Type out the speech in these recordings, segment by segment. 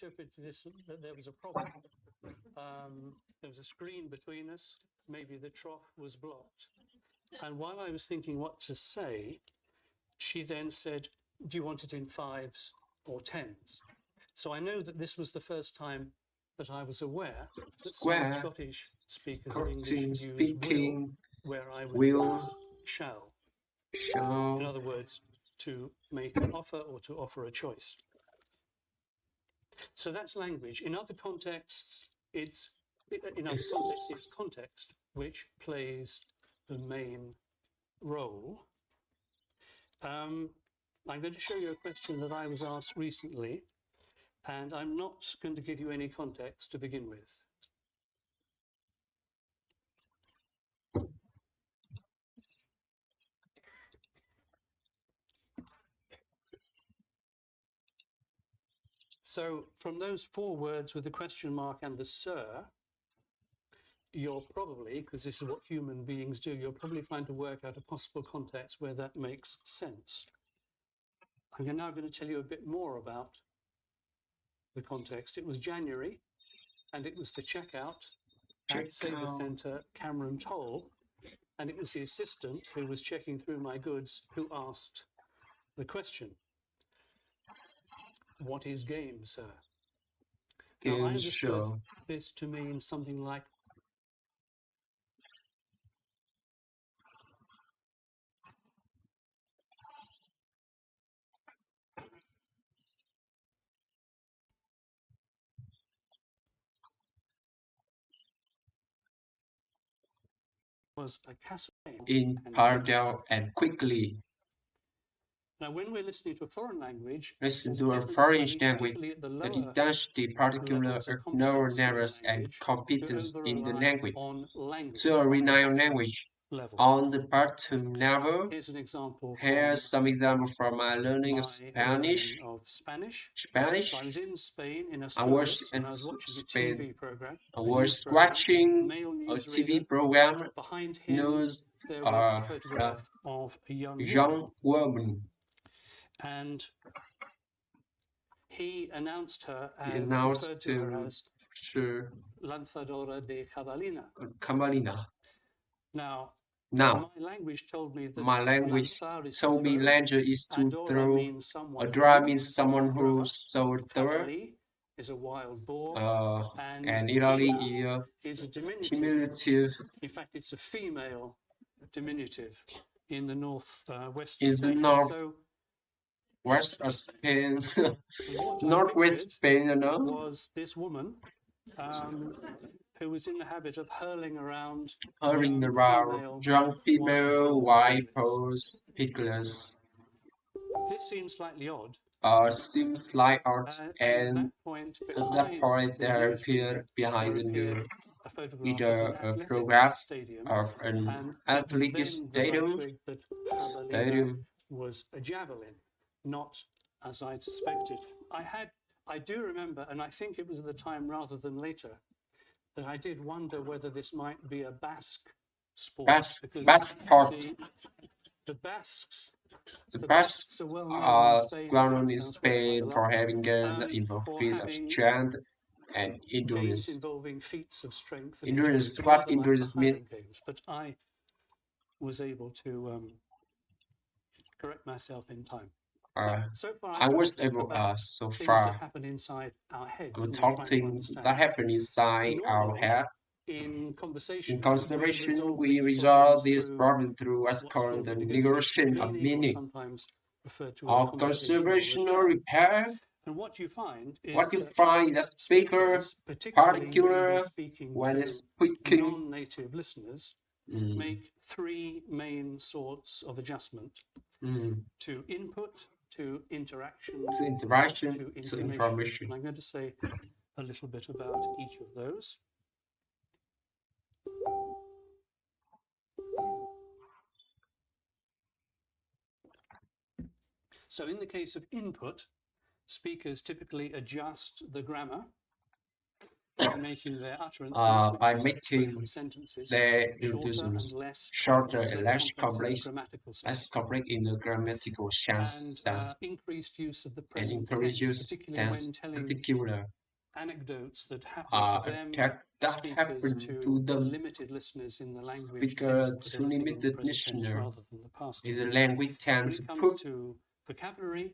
interpreted this that there was a problem. There was a screen between us. Maybe the trough was blocked. And while I was thinking what to say, she then said, do you want it in 5s or 10s? So I know that this was the first time that I was aware that some Scottish speakers of English use will, where I would use shall. In other words, to make an offer or to offer a choice. So that's language. In other contexts, it's context which plays the main role. I'm going to show you a question that I was asked recently, and I'm not going to give you any context to begin with. So from those 4 words with the question mark and the sir, you're probably, because this is what human beings do, you're probably trying to work out a possible context where that makes sense. I'm now going to tell you a bit more about the context. It was January, and it was the checkout at Sabre Centre Cameron Toll, and it was the assistant who was checking through my goods who asked the question, what is game, sir? Now, I understood this to mean something like was a castle in parallel and quickly. Now, when we're listening to a foreign language, listen to a foreign language that detach the particular neural networks and competence in the language. So a regional language on the bottom level. Here's some example from my learning of Spanish. So I was in Spain in Asturias, and I was watching a TV program. I was watching a TV program. Behind him, there was a photograph of a young woman. And he announced her as, Lanzadora de Cabalina. Now, my language told me that language is to throw. Adora means someone who so thorough. Is a wild boar, and Italy is a diminutive. In fact, it's a female diminutive in the northwest of Spain. West of Spain, northwest Spain, was this woman who was in the habit of hurling around young female white piglets. This seems slightly odd. Seems like art, and at that point there appeared behind the mirror either a photograph of an athletic stadium was a javelin, not as I'd suspected. I do remember, and I think it was at the time rather than later, that I did wonder whether this might be a Basque sport. Basque sport. The Basques. The Basques are well known in Spain for having an involvement of strength and endurance. Involving feats of strength. Endurance. What endurance means? But I was able to correct myself in time. So far, I was able so far. That happen inside our head. Things that happen inside our head. In conversation, we resolve this problem through what's called the negation of meaning, or conservational repair. And what you find is that speaker, particular when speaking, non-native listeners make 3 main sorts of adjustment: to input, to interaction, to information. And I'm going to say a little bit about each of those. So in the case of input, speakers typically adjust the grammar by making their utterances, by which is making spoken sentences, their shorter and introductions less shorter complex, and less less complex in a complex, grammatical less sense, complex in the grammatical sense, and increased use of the and present encourages tense, particularly when telling particular anecdotes that happen to them, that speakers, happen to to them. limited listeners in the language, Speaker tend to to put everything in the limited present tense listener rather than the past is tense. a language When tends it to comes put to vocabulary,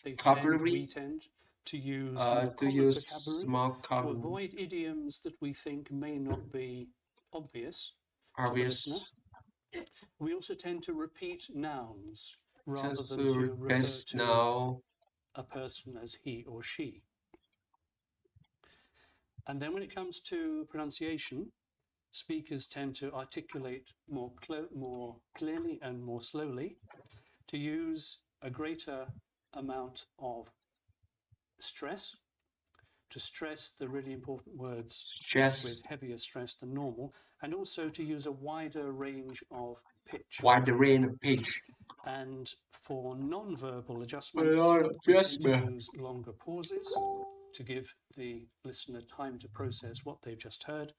we vocabulary tend to use more common vocabulary small to common avoid idioms that we think may not be obvious to the listener. obvious We also tend to repeat nouns rather just than to refer best to now a person as he or she. And then when it comes to pronunciation, speakers tend to articulate more clearly and more slowly, to use a greater amount of stress, to stress the really important words with heavier stress than normal, and also to use a wider range of pitch. And for non-verbal adjustments, we tend to use longer pauses to give the listener time to process what they've just heard.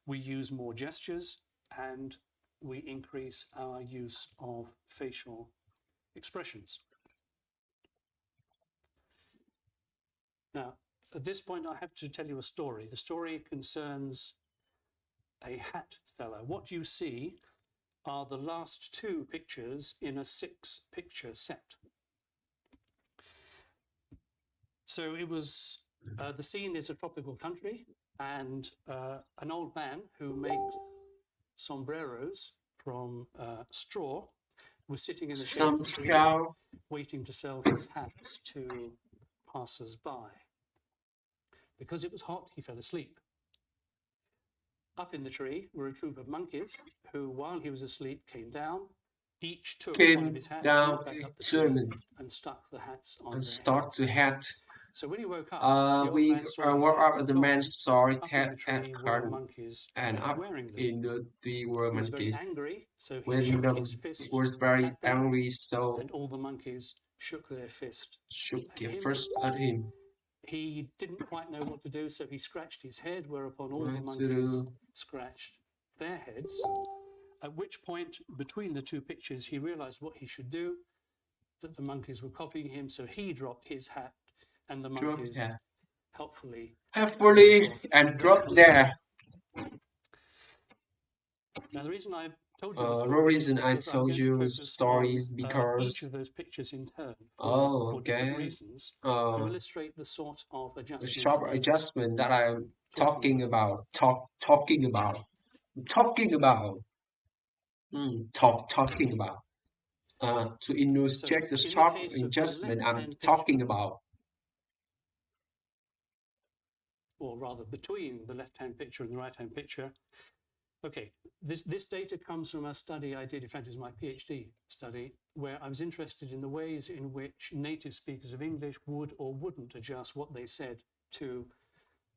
We use more gestures, and we increase our use of facial expressions. Now, at this point, I have to tell you a story. The story concerns a hat seller. What you see are the last 2 pictures in a 6-picture set. So it was, the scene is a tropical country, and an old man who makes sombreros from straw was sitting in the shade of a tree, waiting to sell his hats to passers-by. Because it was hot, he fell asleep. Up in the tree were a troop of monkeys who, while he was asleep, came down. Each took one of his hats, went back up the tree, and stuck the hats on their heads. So when he woke up, the old man saw his hats up in the tree were monkeys wearing them. He was very angry, so he shook his fist at them, and all the monkeys shook their fist at him. He didn't quite know what to do, so he scratched his head, whereupon all the monkeys scratched their heads. At which point, between the 2 pictures, he realized what he should do, that the monkeys were copying him, so he dropped his hat, and the monkeys helpfully and dropped there. Now, the reason I told you the story is because each of those pictures in turn for different reasons to illustrate the sort of adjustment that I'm talking about. Talking about. To illustrate the sharp adjustment I'm talking about. Or rather, between the left-hand picture and the right-hand picture. Okay, this data comes from a study I did, in fact it was my PhD study, where I was interested in the ways in which native speakers of English would or wouldn't adjust what they said to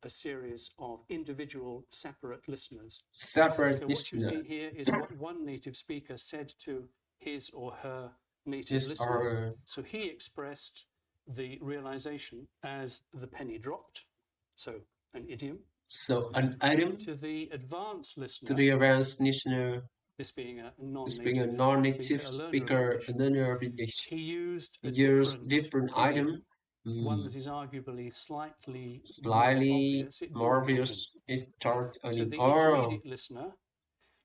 a series of individual separate listeners. So what you see here is what one native speaker said to his or her native listener. So he expressed the realization as the penny dropped, so an idiom. So an item to the advanced listener, this being a non-native speaker, a learner of English, he used a different item, one that is arguably slightly more obvious. To the intermediate listener,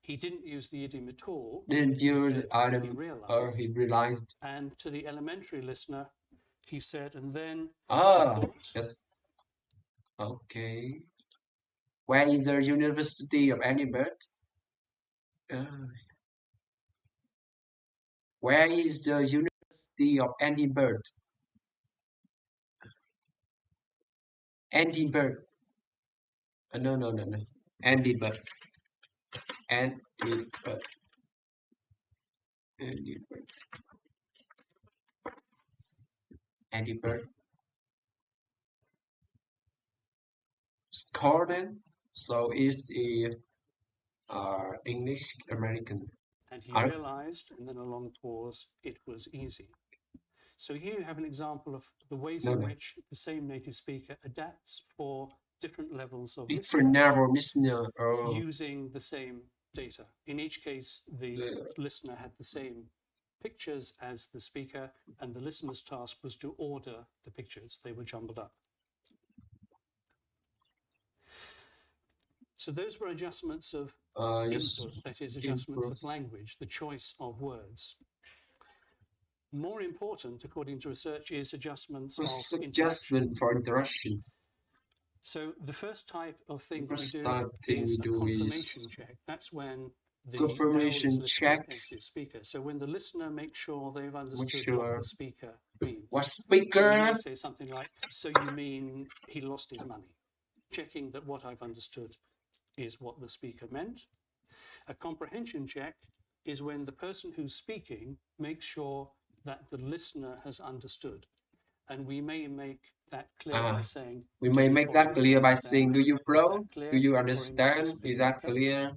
he didn't use the idiom at all. Didn't use the item, he realized. And to the elementary listener, he said, and then yes. Okay. Where is the University of Edinburgh? Where is the University of Edinburgh? Edinburgh. No. Edinburgh. Edinburgh. Scotland. So it's the English American. And he realized, and then a long pause, it was easy. So here you have an example of the ways in which the same native speaker adapts for different levels of different level listener. using the same data. In each case, the listener had the same pictures as the speaker, and the listener's task was to order the pictures. They were jumbled up. So those were adjustments of input, that is, adjustment of language, the choice of words. More important, according to research, is adjustments of adjustment for interaction. So the first type of thing we do is a confirmation check. That's when the confirmation check is the speaker. So when the listener makes sure they've understood what the speaker means. What speaker? So you might say something like, "So you mean he lost his money?" Checking that what I've understood is what the speaker meant. A comprehension check is when the person who's speaking makes sure that the listener has understood. And we may make that clear by saying... We may make that clear by saying, do you follow? Do you understand? Is that clear?